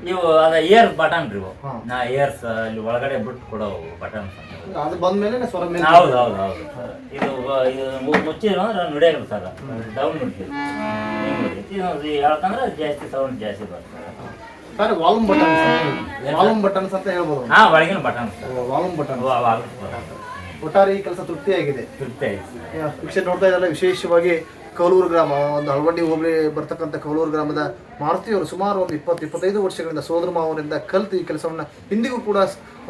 ಇವು ಅದ ಏರ್ ಬಟನ್ ರೀ, ನಾ ಏರ್ಸ್ ಅಲ್ಲಿ ಒಳಗಡೆ ಬಿಟ್ಟು ಕೊಡೋ ಬಟನ್ಸ್ ಅಂತ. ಅದು ಬಂದ್ಮೇಲೆ ಸ್ವರ ಮೇಲೆ. ಹೌದು. ಇದು ಮುಚ್ಚಿದ್ರು ಅಂದ್ರೆ ನುಡಿಯಲ್ಲ ಸರ್, ಡೌನ್ ನುಡ್ತೀವಿ. ಹೇಳ್ಕಂದ್ರೆ ಜಾಸ್ತಿ ಸೌಂಡ್ ಜಾಸ್ತಿ ಬರ್ತದೆ. ವಾಲ್ಯೂಮ್ ಬಟನ್ಸ್ ಅಂತ ಹೇಳ್ಬೋದು. ಒಳಗಿನ ಬಟನ್ಸ್ ವಾಲ್ಯೂಮ್ ಬಟನ್. ಒಟ್ಟಾರೆ ಈ ಕೆಲಸ ತೃಪ್ತಿಯಾಗಿದೆ. ತೃಪ್ತಿ ಆಯ್ತು ಸರ್. ವೀಕ್ಷಣೆ ನೋಡ್ತಾ ಇದ್ದಲ್ಲ, ವಿಶೇಷವಾಗಿ ಕೌಲೂರು ಗ್ರಾಮ, ಒಂದು ಹಳವಂಡಿ ಹೋಬಳಿ ಬರ್ತಕ್ಕಂಥ ಕೌಲೂರು ಗ್ರಾಮದ ಮಾರುತಿಯವರು ಸುಮಾರು ಒಂದು 20-25 ವರ್ಷಗಳಿಂದ ಸೋದರ ಮಾವನಿಂದ ಕಲಿತು ಈ ಕೆಲಸವನ್ನು ಇಂದಿಗೂ ಕೂಡ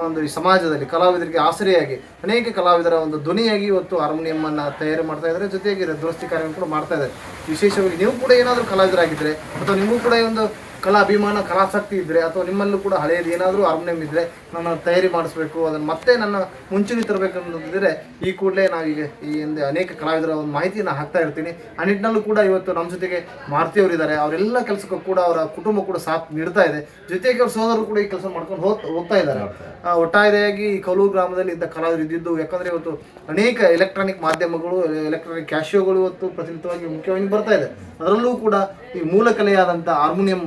ಒಂದು ಈ ಸಮಾಜದಲ್ಲಿ ಕಲಾವಿದರಿಗೆ ಆಸರೆಯಾಗಿ ಅನೇಕ ಕಲಾವಿದರ ಒಂದು ಧ್ವನಿಯಾಗಿ ಇವತ್ತು ಹಾರ್ಮೋನಿಯಂ ತಯಾರಿ ಮಾಡ್ತಾ ಇದ್ದಾರೆ, ಜೊತೆಗೆ ದುರಸ್ತಿ ಕಾರ್ಯ ಕೂಡ ಮಾಡ್ತಾ ಇದ್ದಾರೆ. ವಿಶೇಷವಾಗಿ ನೀವು ಕೂಡ ಏನಾದರೂ ಕಲಾವಿದರಾಗಿದ್ದರೆ ಅಥವಾ ನಿಮಗೂ ಕೂಡ ಒಂದು ಕಲಾ ಅಭಿಮಾನ, ಕಲಾಸಕ್ತಿ ಇದ್ದರೆ ಅಥವಾ ನಿಮ್ಮಲ್ಲೂ ಕೂಡ ಹಳೆಯದು ಏನಾದರೂ ಹಾರ್ಮೋನಿಯಂ ಇದ್ದರೆ ನಾನು ತಯಾರಿ ಮಾಡಿಸ್ಬೇಕು, ಅದನ್ನು ಮತ್ತೆ ನನ್ನ ಮುಂಚೂಣಿ ತರಬೇಕಂತಿದ್ದರೆ ಈ ಕೂಡಲೇ ನಾವೀಗ ಈ ಹಿಂದೆ ಅನೇಕ ಕಲಾವಿದರ ಒಂದು ಮಾಹಿತಿಯನ್ನು ಹಾಕ್ತಾ ಇರ್ತೀನಿ. ಆ ನಿಟ್ಟಿನಲ್ಲೂ ಕೂಡ ಇವತ್ತು ನಮ್ಮ ಜೊತೆಗೆ ಮಾರುತಿಯವರು ಇದ್ದಾರೆ. ಅವರೆಲ್ಲ ಕೆಲಸಕ್ಕೂ ಕೂಡ ಅವರ ಕುಟುಂಬ ಕೂಡ ಸಾಥ್ ನೀಡ್ತಾ ಇದೆ. ಜೊತೆಗೆ ಅವ್ರ ಸೋದರರು ಕೂಡ ಈ ಕೆಲಸ ಮಾಡ್ಕೊಂಡು ಹೋಗ್ತಾ ಇದ್ದಾರೆ. ಒಟ್ಟಾರೆಯಾಗಿ ಈ ಕೌಲೂರು ಗ್ರಾಮದಲ್ಲಿ ಇದ್ದ ಕಲಾವಿದರು ಇದ್ದಿದ್ದು, ಯಾಕಂದರೆ ಇವತ್ತು ಅನೇಕ ಎಲೆಕ್ಟ್ರಾನಿಕ್ ಮಾಧ್ಯಮಗಳು, ಎಲೆಕ್ಟ್ರಾನಿಕ್ ಕ್ಯಾಶಿಯೋಗಳು ಇವತ್ತು ಪ್ರಚಲಿತವಾಗಿ ಮುಖ್ಯವಾಗಿ ಬರ್ತಾ ಇದೆ. ಅದರಲ್ಲೂ ಕೂಡ ಈ ಮೂಲ ಕಲೆಯಾದಂಥ ಹಾರ್ಮೋನಿಯಂ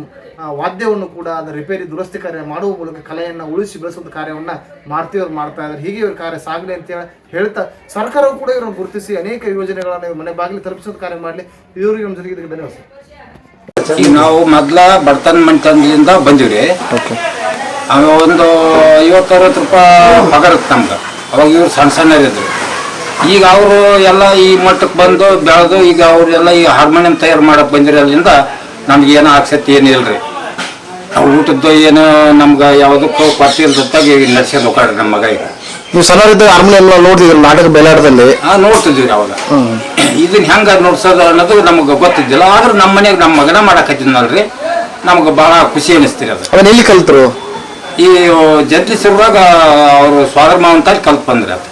ವಾದ್ಯವನ್ನು ಕೂಡ ಅದರ ರಿಪೇರಿ ದುರಸ್ತಿ ಕಾರ್ಯ ಮಾಡುವ ಮೂಲಕ ಕಲೆಯನ್ನು ಉಳಿಸಿ ಬೆಳೆಸುವಂಥ ಕಾರ್ಯವನ್ನು ಮಾರುತಿಯವರು ಮಾಡ್ತಾ ಇದ್ದಾರೆ. ಹೀಗೆ ಇವ್ರ ಕಾರ್ಯ ಸಾಗಲಿ ಅಂತ ಹೇಳ್ತಾ ಸರ್ಕಾರವು ಕೂಡ ಇವರನ್ನು ಗುರುತಿಸಿ ಅನೇಕ ಯೋಜನೆಗಳನ್ನು ಮನೆ ಬಾಗಿಲು ತಲುಪಿಸೋದು ಕಾರ್ಯ ಮಾಡಲಿ. ಇವರಿಗೆ ನಮ್ಮ ಜೊತೆಗೆ ಇದಕ್ಕೆ ಧನ್ಯವಾದ. ಈಗ ನಾವು ಮೊದ್ಲ ಬಡತನ ಮನೆತನದಿಂದ ಬಂದಿವ್ರಿ. ಒಂದು 50-60 ರೂಪಾಯಿ ಪಗಾರ ಇತ್ತು ನಮ್ಗೆ. ಅವಾಗ ಇವ್ರು ಸಣ್ಣರಿದ್ರು. ಈಗ ಅವರು ಎಲ್ಲ ಈ ಮಟ್ಟಕ್ಕೆ ಬಂದು ಬೆಳೆದು ಈಗ ಅವರೆಲ್ಲ ಈ ಹಾರ್ಮೋನಿಯಂ ತಯಾರು ಮಾಡಕ್ಕೆ ಬಂದಿರೋದ್ರಿಂದ ನಮ್ಗೆ ಏನೋ ಆಸಕ್ತಿ ಏನಿಲ್ಲ ರೀ. ಊಟದ್ದು ಏನು ನಮ್ಗೆ ಯಾವುದಕ್ಕೂ ಕೊರತೆ ಇಲ್ದಂತಾಗಿ ಈಗ ನಡ್ಸ್ಕೊಂಡು ಹೋಗ್ರಿ ನಮ್ಮ ಮಗ. ಈಗ ನೀವು ಸಣ್ಣರಿದ್ದ ಹಾರ್ಮೋನಿಯಂ ನೋಡ್ತಿದ್ರು ನಾಟಕ ಬೇಲಾಟದಲ್ಲಿ? ನೋಡ್ತಿದ್ವಿ ರೀ ಅವಾಗ. ಇದನ್ನ ಹೆಂಗೆ ನೋಡ್ಸೋದು ಅನ್ನೋದು ನಮಗೆ ಗೊತ್ತಿದ್ದಿಲ್ಲ. ಆದ್ರೆ ನಮ್ಮ ಮನೆಯಾಗ ನಮ್ಮ ಮಗನ ಮಾಡಕತ್ತಿದ್ನಲ್ರಿ, ನಮ್ಗೆ ಭಾಳ ಖುಷಿ ಅನಿಸ್ತೀರಿ. ಅದು ಅವನ್ನ ಎಲ್ಲಿ ಕಲ್ತರು? ಈ ಜಡ್ಲಿಸಿರುವಾಗ ಅವರು ಸ್ವಾಗರ ಮಾವಂತ ಕಲ್ತು ಬಂದ್ರಿ. ಅದು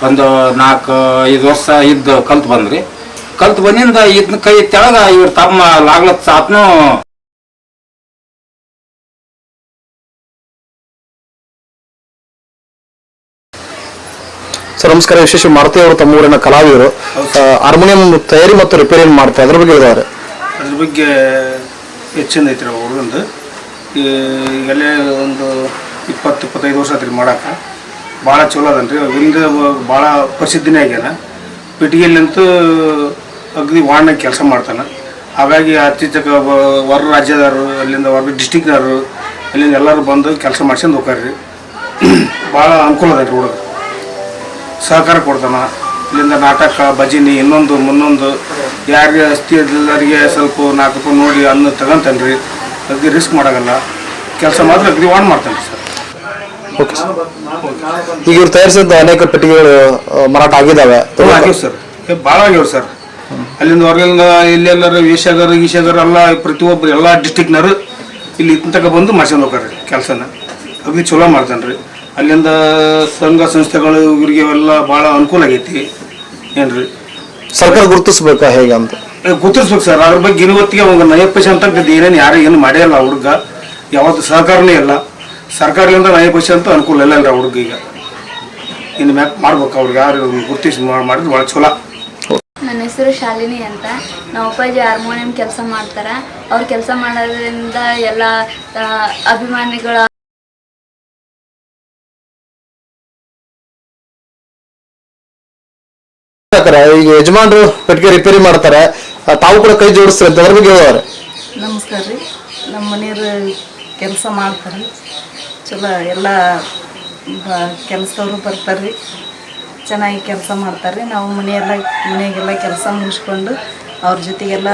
ಒಂದು 4-5 ವರ್ಷ ಇದ್ದು ಕಲ್ತು ಬಂದ್ರಿ. ಕಲ್ತು ಬಂದಿಂದ ಇದನ್ನ ಕೈ ತೆಳಗ ಇವ್ರ ತಮ್ಮ ಲಾಗ್ಲತ್ ಸಾತ್ನು ಸರ್ ನಮಸ್ಕಾರ. ವಿಶೇಷ ಮಾರುತಿ ಅವರು ತಮ್ಮ ಊರಿನ ಕಲಾವಿದರು ಹಾರ್ಮೋನಿಯಂ ತಯಾರಿ ಮತ್ತು ರಿಪೇರಿ ಮಾಡ್ತಾರೆ, ಅದ್ರ ಬಗ್ಗೆ ಹೇಳಿದ್ದಾರೆ. ಅದ್ರ ಬಗ್ಗೆ ಹೆಚ್ಚಿನ ಐತ್ರಿ ಅವ್ರದ್ದು. ಈಗಲೇ ಒಂದು 20-25 ವರ್ಷ ಆತ್ರಿ ಮಾಡಕ್ಕೆ. ಭಾಳ ಚಲೋ ಅದನ್ರಿ. ಅಲ್ಲಿಂದ ಭಾಳ ಪ್ರಸಿದ್ಧಿನೇ ಆಗ್ಯಾನ. ಪೆಟ್ಟಿಗೆಯಲ್ಲಂತೂ ಅಗದಿ ವಾರ್ಡ್ನಾಗ ಕೆಲಸ ಮಾಡ್ತಾನೆ. ಹಾಗಾಗಿ ಅತ್ತೀಚೆಗೆ ಹೊರ ರಾಜ್ಯದವರು, ಅಲ್ಲಿಂದ ಹೊರ ಡಿಸ್ಟಿಕ್ನವರು, ಅಲ್ಲಿಂದ ಎಲ್ಲರೂ ಬಂದು ಕೆಲಸ ಮಾಡ್ಸ್ಕೊಂಡು ಹೋಗ್ತಾರ್ರಿ. ಭಾಳ ಅನುಕೂಲ ಅದನ್ರಿ. ಹುಡುಗ ಸಹಕಾರ ಕೊಡ್ತಾನೆ. ಇಲ್ಲಿಂದ ನಾಟಕ, ಭಜನೆ, ಇನ್ನೊಂದು ಮುನ್ನೊಂದು ಯಾರಿಗೆ ಅಸ್ತಿ ಎಲ್ಲರಿಗೆ ಸ್ವಲ್ಪ 4 ರೂಪಾಯಿ ನೋಡಿ ಅನ್ನ ತಗೊಂತಾನೆ ರೀ. ಅಗದಿ ರಿಸ್ಕ್ ಮಾಡೋಂಗಲ್ಲ. ಕೆಲಸ ಮಾತ್ರ ಅಗದಿ ವಾರ್ಡ್ ಮಾಡ್ತಾನೆ ರೀ ಸರ್. Okay sir. ಈಗ ಇವ್ರು ತಯಾರಿಸಿದ ಅನೇಕ ಪೆಟ್ಟಿಗೆಗಳು ಮಾರಾಟ ಆಗಿದ್ದಾವೆ? ಆಗ್ಯಾವ ಸರ್, ಭಾಳ ಆಗ್ಯಾವ ಸರ್. ಅಲ್ಲಿಂದ ಹೊರಗಿಂದ ಇಲ್ಲೆಲ್ಲರೂ ವೇಷಗಾರ ಗೀಷಗಾರ ಎಲ್ಲ ಪ್ರತಿಯೊಬ್ಬರು ಎಲ್ಲ ಡಿಸ್ಟಿಕ್ನವರು ಇಲ್ಲಿ ತನಕ ಬಂದು ಮಾಡ್ಸ್ಕೊಂಡು ಹೋಗ್ತಾರೆ ಕೆಲಸನ. ಅಗದಿ ಚಲೋ ಮಾಡ್ತಾನೆ ರೀ. ಅಲ್ಲಿಂದ ಸಂಘ ಸಂಸ್ಥೆಗಳು ಇವರಿಗೆ ಎಲ್ಲ ಭಾಳ ಅನುಕೂಲ ಆಗೈತಿ. ಏನ್ರಿ ಸರ್ಕಾರ ಗುರುತಿಸ್ಬೇಕಾ ಹೇಗೆ ಅಂತ? ಗುರುತಿಸ್ಬೇಕು ಸರ್. ಅದ್ರ ಬಗ್ಗೆ ಇವತ್ತಿಗೆ ಒಂದು 90% ಅಂತ ಏನೇನು ಯಾರು ಏನು ಮಾಡಿಲ್ಲ. ಹುಡುಗ ಯಾವತ್ತು ಸಹಕಾರನೇ ಇಲ್ಲ. ಸರ್ಕಾರದಿಂದ 90% ಅನುಕೂಲ ಇಲ್ಲ ಅಲ್ರಿ ಹುಡುಗ. ಈಗ ಇನ್ನು ಮ್ಯಾಕ್ ಮಾಡ್ಬೇಕು. ಅವ್ರಿಗೆ ಯಾರು ಗುರುತಿಸಿ ಮಾಡಿದ್ರೆ ಭಾಳ ಚಲೋ. ನನ್ನ ಹೆಸರು ಶಾಲಿನಿ ಅಂತ. ನಮ್ಮ ಅಪ್ಪಾಜಿ ಹಾರ್ಮೋನಿಯಂ ಕೆಲಸ ಮಾಡ್ತಾರೆ. ಅವ್ರು ಕೆಲಸ ಮಾಡೋದ್ರಿಂದ ಎಲ್ಲ ಅಭಿಮಾನಿಗಳ ಈಗ ಯಜಮಾನ್ರು ಪೆಟ್ಟಿಗೆ ರಿಪೇರಿ ಮಾಡ್ತಾರೆ, ತಾವು ಕೂಡ ಕೈ ಜೋಡಿಸ್ತಾರೆ ಅಂತ ಅದ್ರ ಬಗ್ಗೆ ಹೇಳೋರು. ನಮಸ್ಕಾರ ರೀ. ನಮ್ಮ ಮನೆಯವರು ಕೆಲಸ ಮಾಡ್ತಾರೆ. ಚಲೋ ಎಲ್ಲ ಕೆಲಸದವರು ಬರ್ತಾರೆ ರೀ. ಚೆನ್ನಾಗಿ ಕೆಲಸ ಮಾಡ್ತಾರೆ. ನಾವು ಮನೆಯಾಗೆಲ್ಲ ಕೆಲಸ ಮುಗಿಸ್ಕೊಂಡು ಅವ್ರ ಜೊತೆಗೆಲ್ಲ